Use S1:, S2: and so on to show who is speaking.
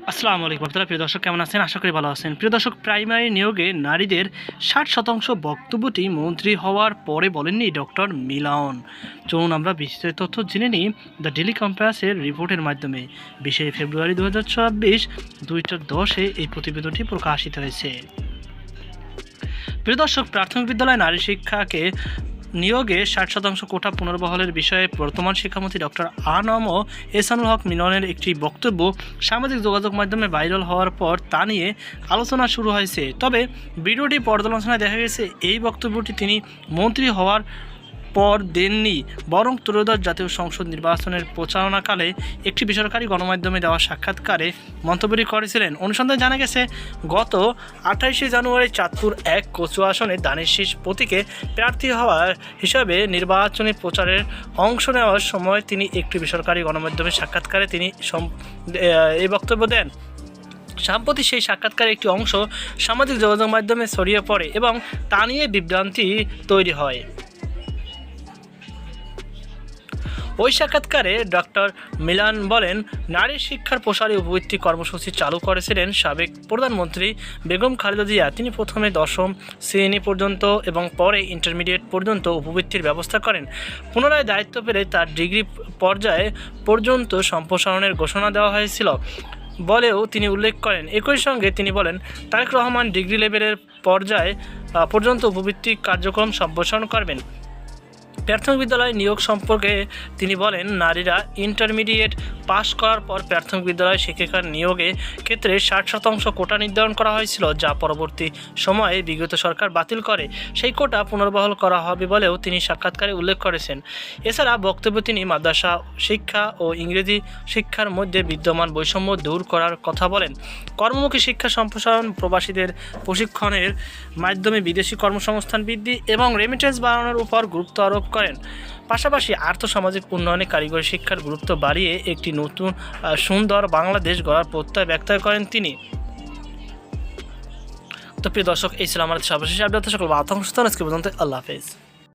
S1: আসসালামু আলাইকুম আপনারা প্রিয় দর্শক কেমন আছেন? আশা করি ভালো আছেন। প্রিয় দর্শক, প্রাইমারি নিয়োগে নারীদের 60% বক্তব্যটি মন্ত্রী হওয়ার পরে বলেননি ডক্টর মিলন। চলুন আমরা বিস্তারিত তথ্য জেনে নিই দ্য ডেইলি কম্পাসের রিপোর্টের মাধ্যমে। 20 ফেব্রুয়ারি 2024 2:10 এই প্রতিবেদনটি প্রকাশিত হয়েছে। প্রিয় দর্শক, প্রাথমিক বিদ্যালয়ে নারী শিক্ষাকে নিয়োগে 60% কোটা পুনর্বহালের বিষয়ে বর্তমান শিক্ষামন্ত্রী ডক্টর আ.ন.ম এহসানুল হক মিলনের একটি বক্তব্য সামাজিক যোগাযোগ মাধ্যমে ভাইরাল হওয়ার পর তা নিয়ে আলোচনা শুরু হয়েছে। তবে ভিডিওটি পর্যালোচনায় দেখা গেছে এই বক্তব্যটি তিনি মন্ত্রী হওয়ার পর দেননি, বরং ত্রয়োদশ জাতীয় সংসদ নির্বাচনের প্রচারণাকালে একটি বেসরকারি গণমাধ্যমে দেওয়া সাক্ষাৎকারে মন্তব্যটি করেছিলেন। অনুসন্ধানে জানা গেছে, গত 28 জানুয়ারি চাঁদপুর 1 কচুয়া আসনে ধানের শীষ প্রতীকে প্রার্থী হওয়ার হিসাবে নির্বাচনী প্রচারের অংশ নেওয়ার সময় তিনি একটি বেসরকারি গণমাধ্যমের সাক্ষাৎকারে তিনি এই বক্তব্য দেন। সম্প্রতি সেই সাক্ষাৎকারের একটি অংশ সামাজিক যোগাযোগ মাধ্যমে ছড়িয়ে পড়ে এবং তা নিয়ে বিভ্রান্তি তৈরি হয়। ওই সাক্ষাৎকারে ডক্টর মিলন বলেন, নারী শিক্ষার প্রসারী উপবৃত্তি কর্মসূচি চালু করেছিলেন সাবেক প্রধানমন্ত্রী বেগম খালেদা জিয়া। তিনি প্রথমে 10ম শ্রেণী পর্যন্ত এবং পরে ইন্টারমিডিয়েট পর্যন্ত উপবৃত্তির ব্যবস্থা করেন। পুনরায় দায়িত্ব পেলে তার ডিগ্রি পর্যায়ে পর্যন্ত সম্প্রসারণের ঘোষণা দেওয়া হয়েছিল বলেও তিনি উল্লেখ করেন। একই সঙ্গে তিনি বলেন, তারেক রহমান ডিগ্রি লেভেলের পর্যায়ে পর্যন্ত উপবৃত্তি কার্যক্রম সম্প্রসারণ করবেন। প্রাথমিক বিদ্যালয় নিয়োগ সম্পর্কে তিনি বলেন, নারীরা ইন্টারমিডিয়েট পাস করার পর প্রাথমিক বিদ্যালয় শিক্ষিকার নিয়োগে ক্ষেত্রে 60% কোটা নির্ধারণ করা হয়েছিল, যা পরবর্তী সময়ে বিগত সরকার বাতিল করে। সেই কোটা পুনর্বহাল করা হবে বলেও তিনি সাক্ষাৎকারে উল্লেখ করেছেন। এছাড়া বক্তব্যে তিনি মাদ্রাসা শিক্ষা ও ইংরেজি শিক্ষার মধ্যে বিদ্যমান বৈষম্য দূর করার কথা বলেন। কর্মমুখী শিক্ষা সম্প্রসারণ, প্রবাসীদের প্রশিক্ষণের মাধ্যমে বিদেশি কর্মসংস্থান বৃদ্ধি এবং রেমিটেন্স বাড়ানোর উপর গুরুত্ব আরোপ করেন। পাশাপাশি আর্থসামাজিক উন্নয়নে কারিগরি শিক্ষার গুরুত্ব বাড়িয়ে একটি নতুন সুন্দর বাংলাদেশ গড়ার প্রত্যয় ব্যক্ত করেন তিনি। তো প্রিয় দর্শক, এই ছিল আমাদের সর্বশেষ আপডেট। সকল আতঙ্ক আজকে পর্যন্ত আল্লাহ হাফেজ।